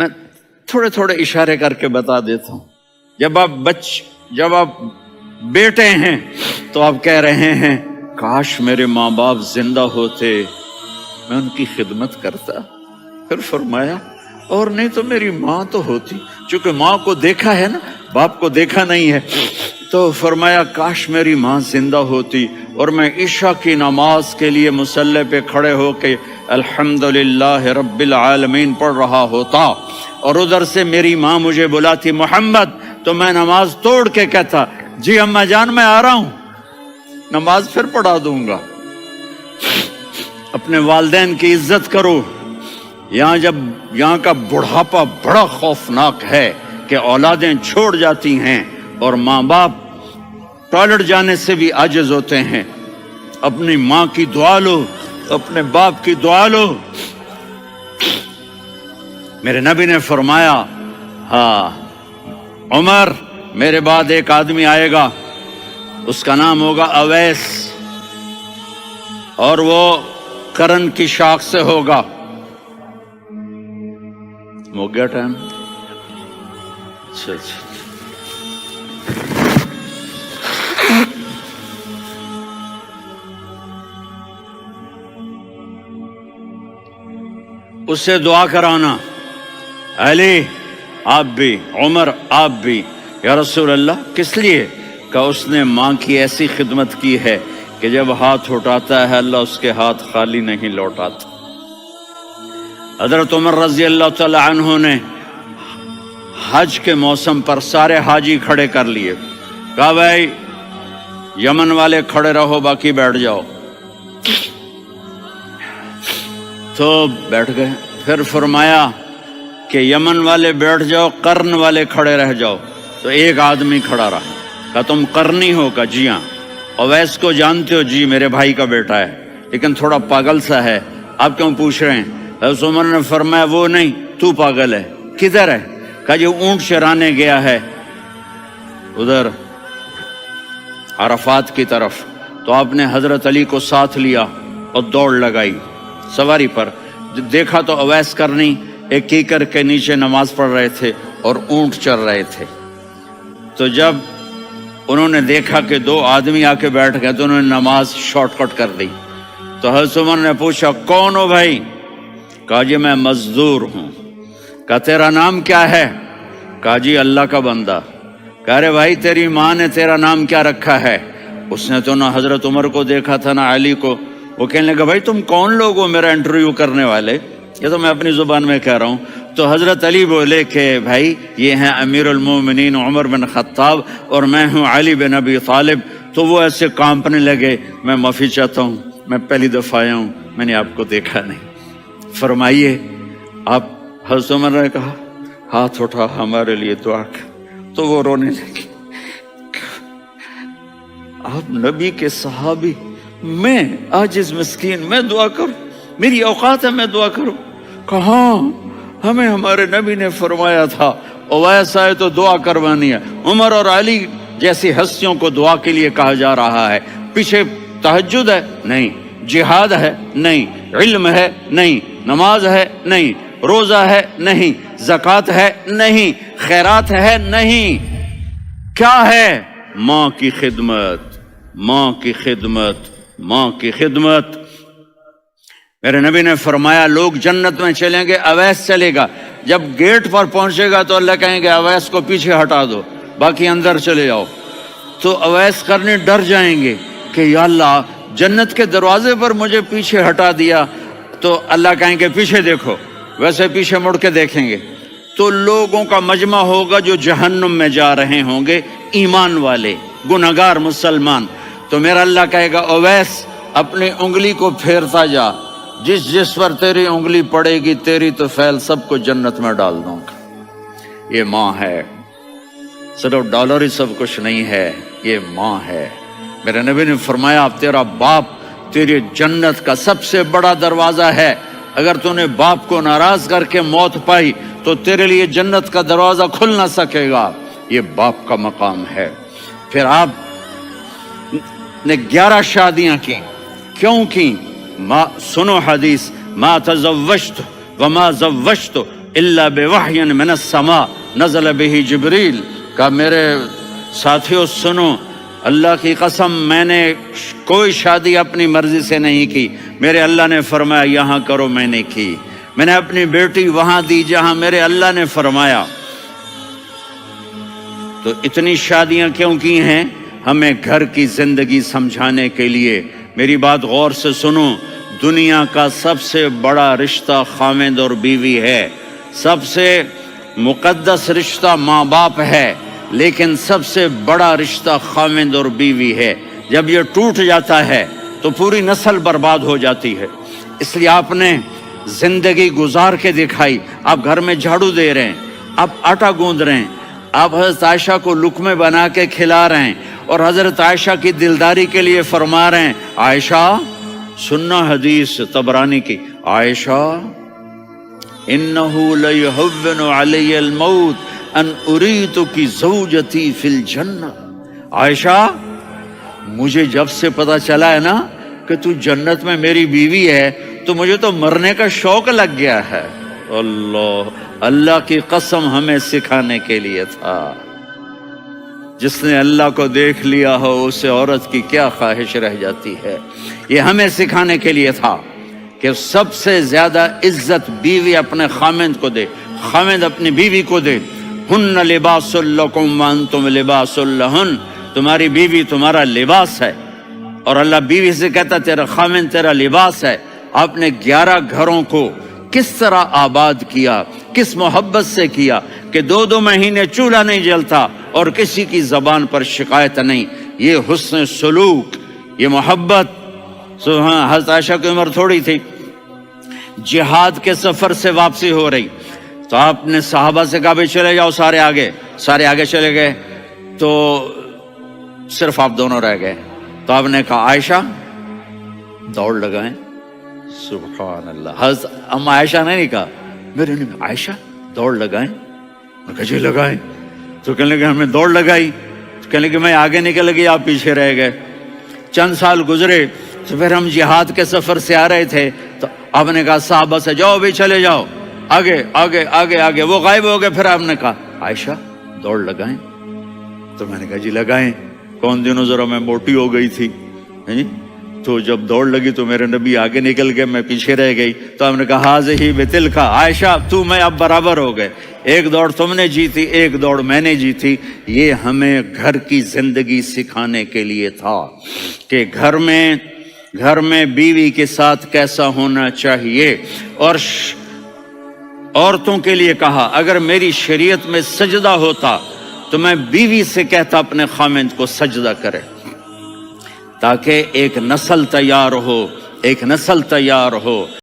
میں تھوڑے تھوڑے اشارے کر کے بتا دیتا ہوں. جب آپ بیٹے ہیں تو آپ کہہ رہے ہیں کاش میرے ماں باپ زندہ ہوتے، میں ان کی خدمت کرتا. پھر فرمایا اور نہیں تو میری ماں تو ہوتی. چونکہ ماں کو دیکھا ہے نا، باپ کو دیکھا نہیں ہے، تو فرمایا کاش میری ماں زندہ ہوتی اور میں عشاء کی نماز کے لیے مصلی پہ کھڑے ہو کے الحمدللہ رب العالمین پڑھ رہا ہوتا، اور ادھر سے میری ماں مجھے بلاتی محمد، تو میں نماز توڑ کے کہتا جی اماں جان میں آ رہا ہوں، نماز پھر پڑھا دوں گا. اپنے والدین کی عزت کرو. یہاں کا بڑھاپا بڑا خوفناک ہے کہ اولادیں چھوڑ جاتی ہیں اور ماں باپ ٹوائلٹ جانے سے بھی عاجز ہوتے ہیں. اپنی ماں کی دعا لو، اپنے باپ کی دعا لو. میرے نبی نے فرمایا ہاں عمر میرے بعد ایک آدمی آئے گا، اس کا نام ہوگا اویس، اور وہ کرن کی شاخ سے ہوگا. ہو گیا ٹائم؟ اچھا. اس سے دعا کرانا، علی آپ بھی، عمر آپ بھی. یا رسول اللہ کس لیے؟ کہ اس نے ماں کی ایسی خدمت کی ہے کہ جب ہاتھ اٹھاتا ہے اللہ اس کے ہاتھ خالی نہیں لوٹاتا. حضرت عمر رضی اللہ تعالی عنہ نے حج کے موسم پر سارے حاجی کھڑے کر لیے، کہا بھائی یمن والے کھڑے رہو باقی بیٹھ جاؤ. تو بیٹھ گئے. پھر فرمایا کہ یمن والے بیٹھ جاؤ، قرن والے کھڑے رہ جاؤ. تو ایک آدمی کھڑا رہا. کہا تم قرنی ہو؟ کہا جی ہاں. اویس کو جانتے ہو؟ جی میرے بھائی کا بیٹا ہے لیکن تھوڑا پاگل سا ہے، آپ کیوں پوچھ رہے ہیں؟ حضرت عمر نے فرمایا وہ نہیں، تو پاگل ہے. کدھر ہے؟ کہا جی اونٹ چرانے گیا ہے ادھر عرفات کی طرف. تو آپ نے حضرت علی کو ساتھ لیا اور دوڑ لگائی سواری پر. دیکھا تو اویس کرنی ایک کیکر کے نیچے نماز پڑھ رہے تھے اور اونٹ چر رہے تھے. تو جب انہوں نے دیکھا کہ دو آدمی آ کے بیٹھ گئے تو انہوں نے نماز شارٹ کٹ کر دی. تو حضرت عمر نے پوچھا کون ہو بھائی؟ کہا جی میں مزدور ہوں. کہا تیرا نام کیا ہے؟ کہا جی اللہ کا بندہ. کہا رے بھائی تیری ماں نے تیرا نام کیا رکھا ہے؟ اس نے تو نہ حضرت عمر کو دیکھا تھا نہ علی کو. وہ کہنے لگا بھائی تم کون لوگ ہو میرا انٹرویو کرنے والے؟ یہ تو میں اپنی زبان میں کہہ رہا ہوں. تو حضرت علی بولے کہ بھائی یہ ہیں امیر المومنین عمر بن خطاب اور میں ہوں علی بن ابی طالب. تو وہ ایسے کانپنے لگے. میں معافی چاہتا ہوں، میں پہلی دفعہ آیا ہوں، میں نے آپ کو دیکھا نہیں. فرمائیے آپ. حضرت عمر نے کہا ہاتھ اٹھا ہمارے لیے دعا کر. تو وہ رونے لگے. آپ نبی کے صحابی، میں عاجز مسکین، میں دعا کروں؟ میری اوقات ہے میں دعا کروں؟ کہاں؟ ہمیں ہمارے نبی نے فرمایا تھا اویس آئے تو دعا کروانی ہے. عمر اور علی جیسی ہستیوں کو دعا کے لیے کہا جا رہا ہے. پیچھے تہجد ہے؟ نہیں. جہاد ہے؟ نہیں. علم ہے؟ نہیں. نماز ہے؟ نہیں. روزہ ہے؟ نہیں. زکوٰۃ ہے؟ نہیں. خیرات ہے؟ نہیں. کیا ہے؟ ماں کی خدمت، ماں کی خدمت، ماں کی خدمت. میرے نبی نے فرمایا لوگ جنت میں چلیں گے، اویس چلے گا. جب گیٹ پر پہنچے گا تو اللہ کہیں گے اویس کو پیچھے ہٹا دو، باقی اندر چلے جاؤ. تو اویس کرنے ڈر جائیں گے کہ یا اللہ جنت کے دروازے پر مجھے پیچھے ہٹا دیا. تو اللہ کہیں گے پیچھے دیکھو، ویسے پیچھے مڑ کے دیکھیں گے تو لوگوں کا مجمع ہوگا جو جہنم میں جا رہے ہوں گے، ایمان والے، گنہگار مسلمان. تو میرا اللہ کہے گا اویس اپنی انگلی کو پھیرتا جا، جس پر تیری انگلی پڑے گی تیری تو فیل سب کو جنت میں ڈال دوں گا. یہ ماں ہے، صرف ڈالر ہی سب کچھ نہیں ہے، یہ ماں ہے. میرے نبی نے فرمایا اب تیرا باپ تیری جنت کا سب سے بڑا دروازہ ہے. اگر تو نے باپ کو ناراض کر کے موت پائی تو تیرے لیے جنت کا دروازہ کھل نہ سکے گا. یہ باپ کا مقام ہے. پھر آپ نے 11 شادیاں کی. کیوں کی؟ سنو حدیث، ما تزوجت وما زوجت الا بوحی من السماء نزل به جبریل، کہا میرے ساتھیوں سنو، اللہ کی قسم میں نے کوئی شادی اپنی مرضی سے نہیں کی، میرے اللہ نے فرمایا یہاں کرو، میں نے کی۔ میں نے اپنی بیٹی وہاں دی جہاں میرے اللہ نے فرمایا۔ تو اتنی شادیاں کیوں کی ہیں؟ ہمیں گھر کی زندگی سمجھانے کے لیے۔ میری بات غور سے سنو، دنیا کا سب سے بڑا رشتہ خاوند اور بیوی ہے، سب سے مقدس رشتہ ماں باپ ہے، لیکن سب سے بڑا رشتہ خاوند اور بیوی ہے۔ جب یہ ٹوٹ جاتا ہے تو پوری نسل برباد ہو جاتی ہے۔ اس لیے آپ نے زندگی گزار کے دکھائی۔ آپ گھر میں جھاڑو دے رہے ہیں، آپ آٹا گوندھ رہے ہیں، آپ حضرت عائشہ کو لقمے بنا کے کھلا رہے ہیں، اور حضرت عائشہ کی دلداری کے لیے فرما رہے ہیں عائشہ، سننا حدیث طبرانی کی، عائشہ انہو لیہون علی الموت ان اریتکی زوجتی فی الجنہ۔ عائشہ مجھے جب سے پتا چلا ہے نا کہ تو جنت میں میری بیوی ہے تو مجھے تو مرنے کا شوق لگ گیا ہے۔ اللہ کی قسم ہمیں سکھانے کے لیے تھا۔ جس نے اللہ کو دیکھ لیا ہو اسے عورت کی کیا خواہش رہ جاتی ہے۔ یہ ہمیں سکھانے کے لیے تھا کہ سب سے زیادہ عزت بیوی اپنے خاوند کو دے، خاوند اپنی بیوی کو دے۔ ہن لباس لکم وانتم لباس لہن، تمہاری بیوی تمہارا لباس ہے، اور اللہ بیوی سے کہتا تیرا خاوند تیرا لباس ہے۔ آپ نے 11 گھروں کو کس طرح آباد کیا، کس محبت سے کیا کہ 2 مہینے چولہا نہیں جلتا اور کسی کی زبان پر شکایت نہیں۔ یہ حسن سلوک، یہ محبت۔ حضرت عائشہ کی عمر تھوڑی تھی، جہاد کے سفر سے واپسی ہو رہی، تو آپ نے صحابہ سے کہا بھی چلے جاؤ سارے آگے چلے گئے، تو صرف آپ دونوں رہ گئے۔ تو آپ نے کہا عائشہ دوڑ لگائیں۔ سبحان اللہ، حضرت اما عائشہ نے نہیں کہا، میرے نے عائشہ دوڑ لگائیں، میں کہا جی لگائیں۔ تو کہنے لگے ہمیں دوڑ لگائی، تو کہنے لگے میں آگے نکل گئی، آپ پیچھے رہ گئے۔ چند سال گزرے تو پھر ہم جہاد کے سفر سے آ رہے تھے، تو آپ نے کہا صحابہ سے جاؤ بھی چلے جاؤ آگے آگے آگے آگے، وہ غائب ہو گئے۔ پھر آپ نے کہا عائشہ دوڑ لگائیں، تو میں نے کہا جی لگائیں۔ کون دنوں ذرا میں موٹی ہو گئی تھی، تو جب دوڑ لگی تو میرے نبی آگے نکل گئے، میں پیچھے رہ گئی۔ تو ہم نے کہا ہاذہ بتلک، عائشہ تو میں اب برابر ہو گئے، ایک دوڑ تم نے جیتی، ایک دوڑ میں نے جیتی۔ یہ ہمیں گھر کی زندگی سکھانے کے لیے تھا کہ گھر میں بیوی کے ساتھ کیسا ہونا چاہیے۔ اور عورتوں کے لیے کہا اگر میری شریعت میں سجدہ ہوتا تو میں بیوی سے کہتا اپنے خاوند کو سجدہ کرے، تاکہ ایک نسل تیار ہو۔